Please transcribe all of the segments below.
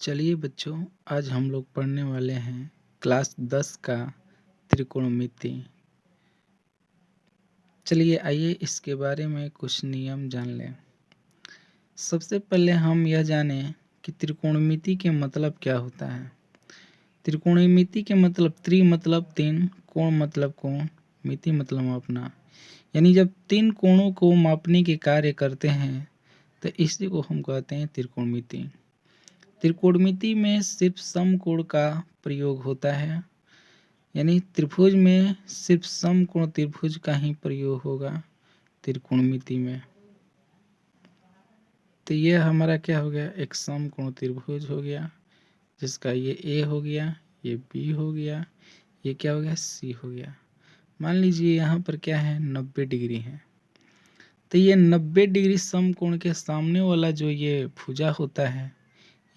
चलिए बच्चों, आज हम लोग पढ़ने वाले हैं क्लास 10 का त्रिकोणमिति। चलिए आइए इसके बारे में कुछ नियम जान लें। सबसे पहले हम यह जानें कि त्रिकोणमिति के मतलब क्या होता है। त्रिकोणमिति के मतलब त्रि मतलब तीन, कोण मतलब कोण, मिति मतलब मापना। यानी जब तीन कोणों को मापने के कार्य करते हैं तो इसी को हम कहते हैं त्रिकोणमिति। त्रिकोणमिति में सिर्फ समकोण का प्रयोग होता है, यानी त्रिभुज में सिर्फ समकोण त्रिभुज का ही प्रयोग होगा त्रिकोणमिति में। तो ये हमारा क्या हो गया, एक समकोण त्रिभुज हो गया जिसका ये ए हो गया, ये बी हो गया, ये क्या हो गया, सी हो गया। मान लीजिए यहाँ पर क्या है, 90 डिग्री है। तो ये 90 डिग्री समकोण के सामने वाला जो ये भुजा होता है,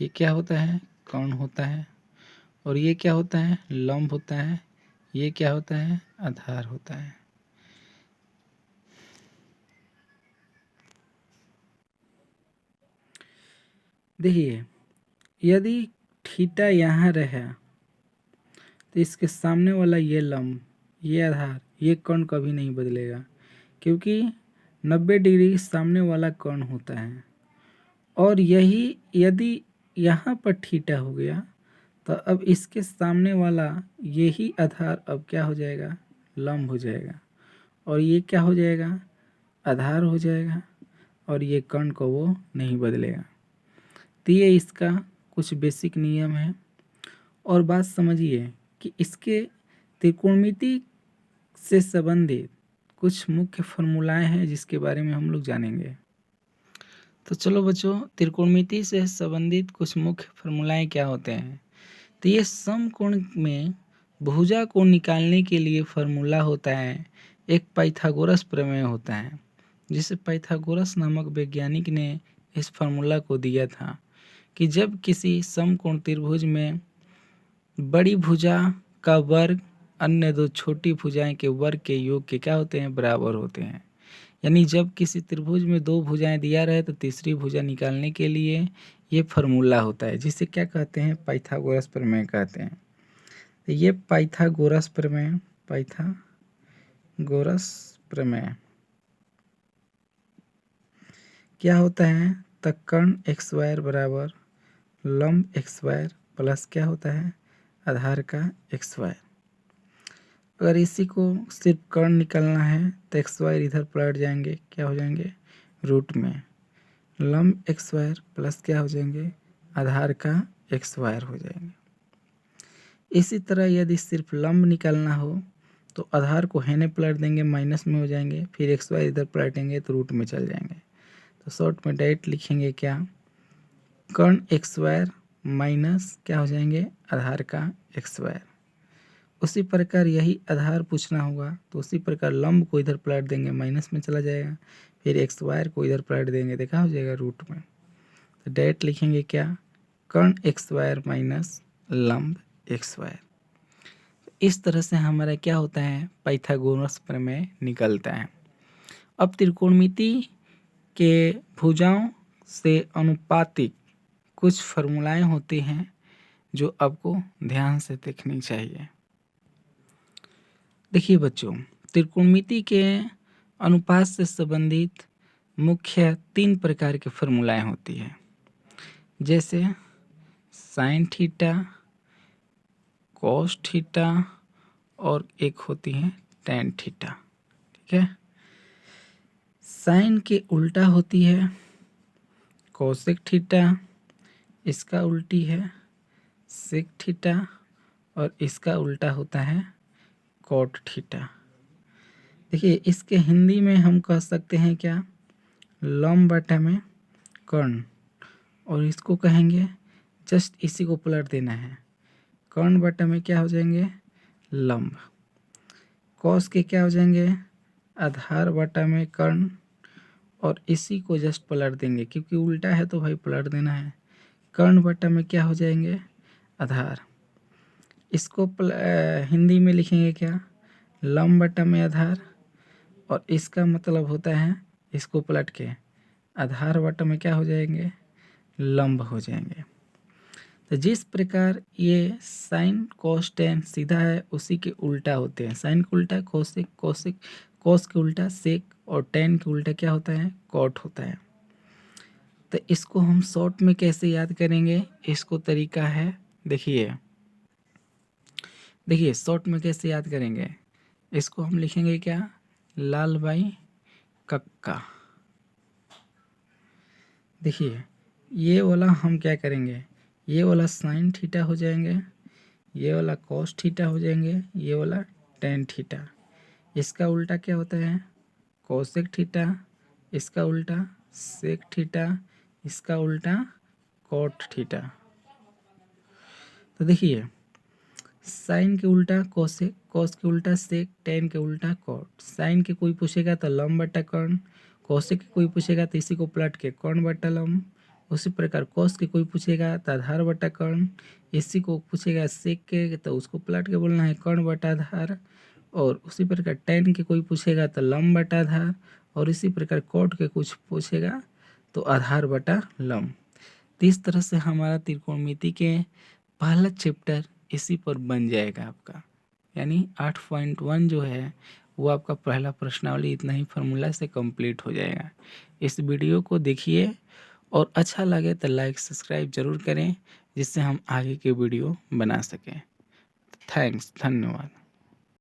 ये क्या होता है, कर्ण होता है। और ये क्या होता है, लंब होता है। ये क्या होता है, आधार होता है। देखिए, यदि थीटा यहाँ रहा तो इसके सामने वाला ये लंब, ये आधार, ये कोण कभी नहीं बदलेगा, क्योंकि 90 डिग्री सामने वाला कोण होता है। और यही यदि यहाँ पर थीटा हो गया तो अब इसके सामने वाला यही आधार अब क्या हो जाएगा, लंब हो जाएगा। और ये क्या हो जाएगा, आधार हो जाएगा। और ये कोण को वो नहीं बदलेगा। तो ये इसका कुछ बेसिक नियम है। और बात समझिए कि इसके त्रिकोणमिति से संबंधित कुछ मुख्य फॉर्मूलाएं हैं जिसके बारे में हम लोग जानेंगे। तो चलो बच्चों, त्रिकोणमिति से संबंधित कुछ मुख्य फॉर्मूलाएं क्या होते हैं। तो ये समकोण में भुजा को निकालने के लिए फॉर्मूला होता है, एक पाइथागोरस प्रमेय होता है, जिसे पाइथागोरस नामक वैज्ञानिक ने इस फॉर्मूला को दिया था कि जब किसी समकोण त्रिभुज में बड़ी भुजा का वर्ग अन्य दो छोटी भुजाएं के वर्ग के योग के क्या होते हैं, बराबर होते हैं। यानी जब किसी त्रिभुज में दो भुजाएं दिया रहे तो तीसरी भुजा निकालने के लिए ये फॉर्मूला होता है, जिसे क्या कहते हैं, पाइथागोरस प्रमेय कहते हैं। तो ये पाइथागोरस प्रमेय, पाइथागोरस प्रमेय क्या होता है, तब कर्ण एक्स वायर बराबर लंब एक्स वायर प्लस क्या होता है, आधार का एक्स वायर। अगर इसी को सिर्फ कर्ण निकालना है तो एक्स वायर इधर पलट जाएंगे, क्या हो जाएंगे, रूट में। लंब एक्स वायर प्लस क्या हो जाएंगे, आधार का एक्स वायर हो जाएंगे। इसी तरह यदि सिर्फ लंब निकालना हो तो आधार को हैने पलट देंगे, माइनस में हो जाएंगे, फिर एक्स वायर इधर पलटेंगे तो रूट में चल जाएंगे। तो शॉर्ट में डायरेक्ट लिखेंगे क्या, कर्ण एक्स वायर माइनस क्या हो जाएंगे, आधार का एक्स वायर। उसी प्रकार यही आधार पूछना होगा तो उसी प्रकार लंब को इधर पलट देंगे, माइनस में चला जाएगा, फिर एक्स वायर को इधर पलट देंगे, देखा हो जाएगा रूट में। तो डायरेक्ट लिखेंगे क्या, कर्ण एक्स वायर माइनस लंब एक्स वायर। इस तरह से हमारा क्या होता है, पाइथागोरस प्रमेय निकलता है। अब त्रिकोणमिति के भुजाओं से अनुपातिक कुछ फॉर्मूलाएं होती हैं जो आपको ध्यान से देखनी चाहिए। देखिए बच्चों, त्रिकोणमिति के अनुपात से संबंधित मुख्य 3 प्रकार के फॉर्मूलाएं होती है, जैसे साइन थीटा, कॉस थीटा और एक होती है टैन थीटा। ठीक है, साइन के उल्टा होती है कोसेक थीटा, इसका उल्टी है सेक थीटा और इसका उल्टा होता है कॉट थीटा। देखिए, इसके हिंदी में हम कह सकते हैं क्या, लंब बटा में कर्ण, और इसको कहेंगे जस्ट इसी को पलट देना है, कर्ण बटा में क्या हो जाएंगे, लंब। कॉस के क्या हो जाएंगे, आधार बटा में कर्ण, और इसी को जस्ट पलट देंगे क्योंकि उल्टा है तो भाई पलट देना है। कर्ण बटा में क्या हो जाएंगे, आधार। इसको हिंदी में लिखेंगे क्या, लंब बटा में आधार, और इसका मतलब होता है इसको पलट के आधार बटा में क्या हो जाएंगे, लंब हो जाएंगे। तो जिस प्रकार ये साइन कॉस टेन सीधा है उसी के उल्टा होते हैं। साइन के उल्टा कोसेक, कोसेक कॉस के उल्टा सेक और टेन के उल्टा क्या होता है, कॉट होता है। तो इसको हम शॉर्ट में कैसे याद करेंगे, इसको तरीका है, देखिए देखिए शॉर्ट में कैसे याद करेंगे, इसको हम लिखेंगे क्या, लाल बाई कक्का। देखिए ये वाला हम क्या करेंगे, ये वाला साइन थीटा हो जाएंगे, ये वाला कॉस थीटा हो जाएंगे, ये वाला टेन थीटा। इसका उल्टा क्या होता है, कोसेक थीटा, इसका उल्टा सेक थीटा, इसका उल्टा कॉट थीटा। तो देखिए साइन के उल्टा कोसेक, कॉस के उल्टा सेक, टेन के उल्टा कॉट। साइन के कोई पूछेगा तो लंब बटा कर्ण, कोसेक के कोई पूछेगा तो इसी को पलट के कर्ण बटा लंब। उसी प्रकार कॉस के कोई पूछेगा तो आधार बटा कर्ण, इसी को पूछेगा सेक के तो उसको पलट के बोलना है कर्ण बटा आधार। और उसी प्रकार टेन के कोई पूछेगा तो लंब बटा आधार, और इसी प्रकार कॉट के कुछ पूछेगा तो आधार बटा लंब। तो इस तरह से हमारा त्रिकोणमिति के पहला चैप्टर इसी पर बन जाएगा आपका, यानी 8.1 जो है वो आपका पहला प्रश्नावली इतना ही फार्मूला से कंप्लीट हो जाएगा। इस वीडियो को देखिए और अच्छा लगे तो लाइक सब्सक्राइब जरूर करें, जिससे हम आगे के वीडियो बना सकें। थैंक्स, धन्यवाद।